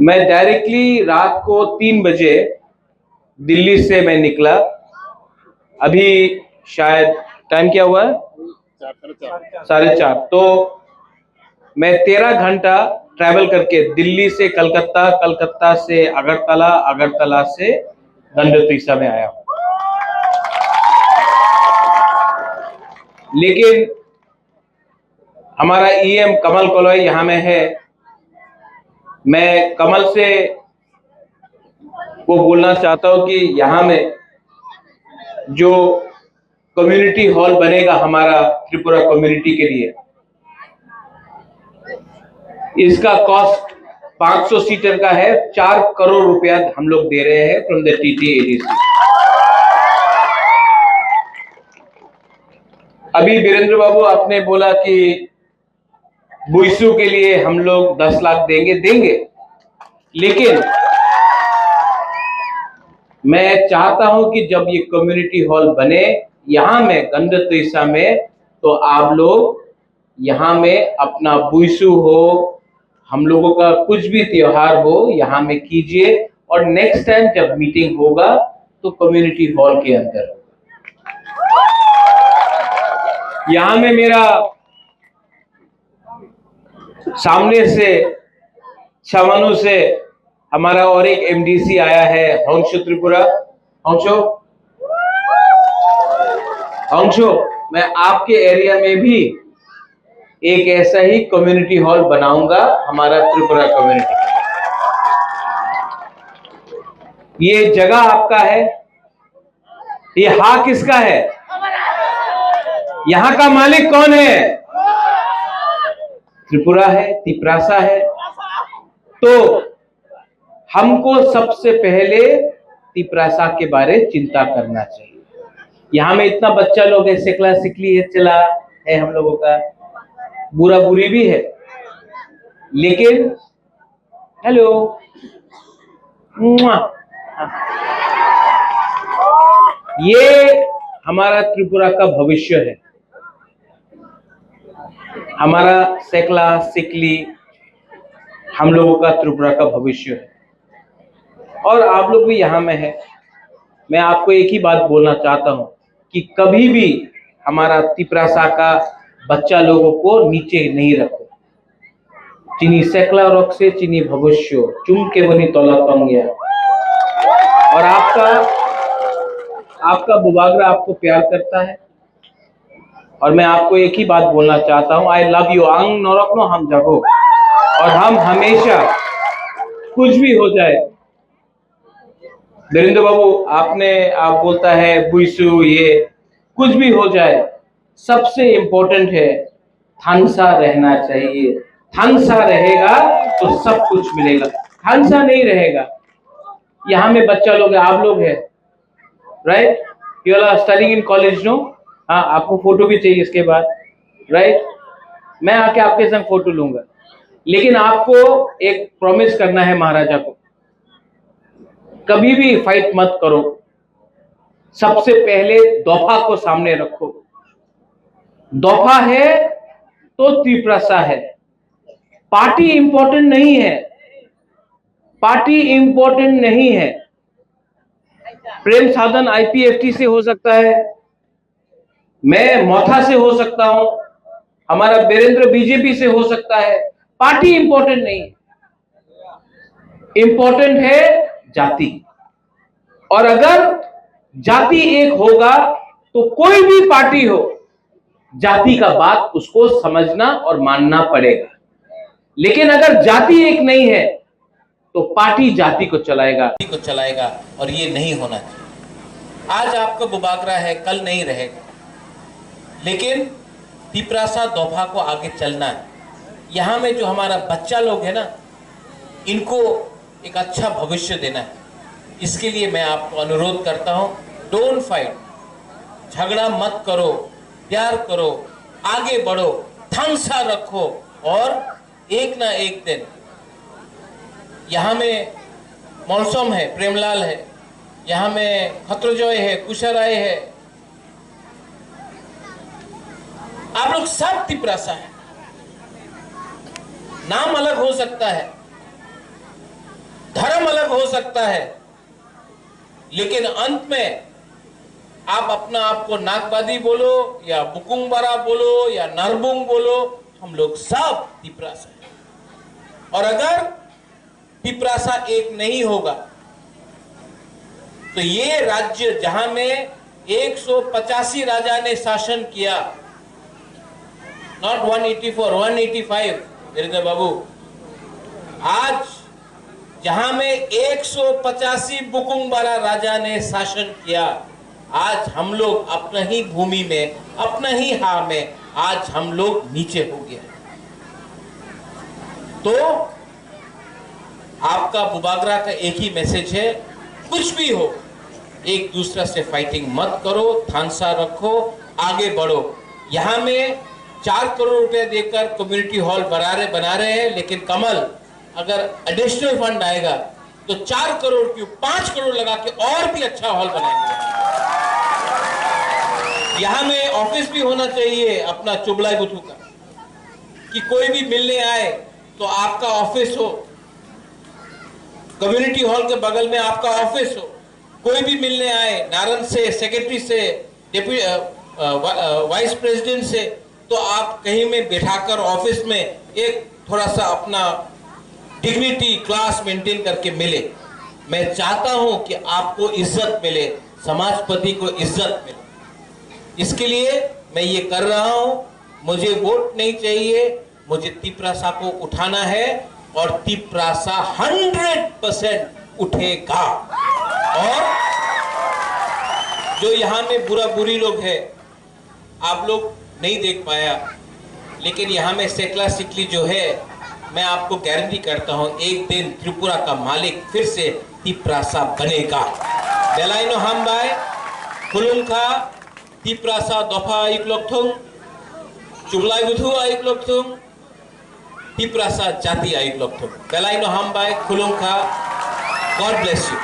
मैं डायरेक्टली रात को 3 बजे दिल्ली से मैं निकला। अभी शायद टाइम क्या हुआ है? 4:30। तो मैं 13 घंटा ट्रैवल करके दिल्ली से कलकत्ता, कलकत्ता से अगरतला, अगरतला से गंडोत्रीसा में आया हूं। लेकिन हमारा ईएम कमल कोलोई यहां में है। मैं कमल से वो बोलना चाहता हूं कि यहां में जो कम्युनिटी हॉल बनेगा हमारा त्रिपुरा कम्युनिटी के लिए, इसका कॉस्ट 500 सीटर का है। 4 करोड़ रुपया हम लोग दे रहे हैं फ्रॉम द TTADC। अभी वीरेंद्र बाबू आपने बोला कि बुइसू के लिए हम लोग 10 लाख देंगे, लेकिन मैं चाहता हूं कि जब ये कम्युनिटी हॉल बने यहां में गंडोत्रीसा में, तो आप लोग यहां में अपना बुइसू हो, हम लोगों का कुछ भी त्योहार हो यहां में कीजिए। और नेक्स्ट टाइम जब मीटिंग होगा तो कम्युनिटी हॉल के अंदर। यहां में मेरा सामने से छावनू से हमारा और एक MDC आया है, हंसो त्रिपुरा। हंसो, मैं आपके एरिया में भी एक ऐसा ही कम्युनिटी हॉल बनाऊंगा हमारा त्रिपुरा कम्युनिटी। ये जगह आपका है, ये हा किसका है? यहां का मालिक कौन है? त्रिपुरा है, तिप्रासा है। तो हमको सबसे पहले तिप्रासा के बारे चिंता करना चाहिए। यहां में इतना बच्चा लोग है, सिकला सिकली है, चला है, हम लोगों का बुरा बुरी भी है, लेकिन हेलो ये हमारा त्रिपुरा का भविष्य है। हमारा सेकला सिकली हम लोगों का त्रिपुरा का भविष्य है, और आप लोग भी यहां में है। मैं आपको एक ही बात बोलना चाहता हूं कि कभी भी हमारा तिप्रासा का बच्चा लोगों को नीचे नहीं रखो। चिनी सेकला रॉक से चिनी भविष्य चुम के बनी तोला तंगिया। और आपका बुबागरा आपको प्यार करता है, और मैं आपको एक ही बात बोलना चाहता हूं, आई लव यू आंग नौरक नो हम जगो। और हम हमेशा कुछ भी हो जाए, वीरेंद्र बाबू आप बोलता है बुइसू, ये कुछ भी हो जाए, सबसे इंपॉर्टेंट है थानसा रहना चाहिए। थानसा रहेगा तो सब कुछ मिलेगा। थानसा नहीं रहेगा, यहाँ में बच्चा लोग है, आप लोग है, right? You are studying in college, no? हाँ, आपको फोटो भी चाहिए इसके बाद, राइट? मैं आके आपके संग फोटो लूंगा, लेकिन आपको एक प्रॉमिस करना है महाराजा को, कभी भी फाइट मत करो। सबसे पहले दोफा को सामने रखो। दोफा है तो तिप्रासा है। पार्टी इंपॉर्टेंट नहीं है, पार्टी इंपॉर्टेंट नहीं है। प्रेम साधन IPFT से हो सकता है, मैं मोथा से हो सकता हूं, हमारा वीरेंद्र BJP से हो सकता है। पार्टी इंपॉर्टेंट नहीं है, इंपॉर्टेंट है जाति। और अगर जाति एक होगा तो कोई भी पार्टी हो, जाति का बात उसको समझना और मानना पड़ेगा। लेकिन अगर जाति एक नहीं है तो पार्टी जाति को चलाएगा, और ये नहीं होना चाहिए। आज आपका बुबागरा है, कल नहीं रहेगा, लेकिन तिप्रासा दोफा को आगे चलना है। यहाँ में जो हमारा बच्चा लोग है ना, इनको एक अच्छा भविष्य देना है। इसके लिए मैं आपको अनुरोध करता हूँ, डोंट फाइट, झगड़ा मत करो, प्यार करो, आगे बढ़ो, थानसा रखो, और एक ना एक दिन यहाँ में मौसम है, प्रेमलाल है, यहाँ में खत्रजोय है, कुशराय है, आप लोग सब तिपरासा है। नाम अलग हो सकता है, धर्म अलग हो सकता है, लेकिन अंत में आप अपना आप को नागबादी बोलो या बुकुंगबारा बोलो या नरबुंग बोलो, हम लोग सब तिपरासा है। और अगर तिपरासा एक नहीं होगा तो ये राज्य जहां में 185 राजा ने शासन किया, नॉट 184, 185 वीरेंद्र बाबू, आज जहां में 185 बुकुंगबारा राजा ने शासन किया, आज हम लोग अपना ही भूमि में, अपना ही हां में आज हम लोग नीचे हो गए। तो आपका बुबागरा का एक ही मैसेज है, कुछ भी हो एक दूसरा से फाइटिंग मत करो, थानसा रखो, आगे बढ़ो। यहां में 4 करोड़ रुपए देकर कम्युनिटी हॉल बना रहे हैं, लेकिन कमल अगर एडिशनल फंड आएगा तो 4 करोड़ क्यों 5 करोड़ लगा के और भी अच्छा हॉल बनाएंगे। यहां में ऑफिस भी होना चाहिए अपना चुबलाई बुथू का, कि कोई भी मिलने आए तो आपका ऑफिस हो, कम्युनिटी हॉल के बगल में आपका ऑफिस हो। कोई भी मिलने आए नारन से, सेक्रेटरी से, वाइस प्रेसिडेंट से, तो आप कहीं में बैठाकर ऑफिस में एक थोड़ा सा अपना डिग्निटी क्लास मेंटेन करके मिले। मैं चाहता हूं कि आपको इज्जत मिले, समाजपति को इज्जत मिले। इसके लिए मैं ये कर रहा हूं। मुझे वोट नहीं चाहिए, मुझे तिपरासा को उठाना है और तिपरासा 100% उठेगा। और जो यहां में बुरी लोग हैं, आप लोग नहीं देख पाया, लेकिन यहां में सेकला सिकली जो है, मैं आपको गारंटी करता हूं एक दिन त्रिपुरा का मालिक फिर से तिपरासा बनेगा। बेलाइनो हम बाय खुलुंखा तिपरासा दफा आइक लोकथुंग, चुबलाई बुथु आइक लोकथुंग, तिपरासा जाति आइक लोकथुंग। बेलाइनो हम बाय खुलुंखा। God bless you.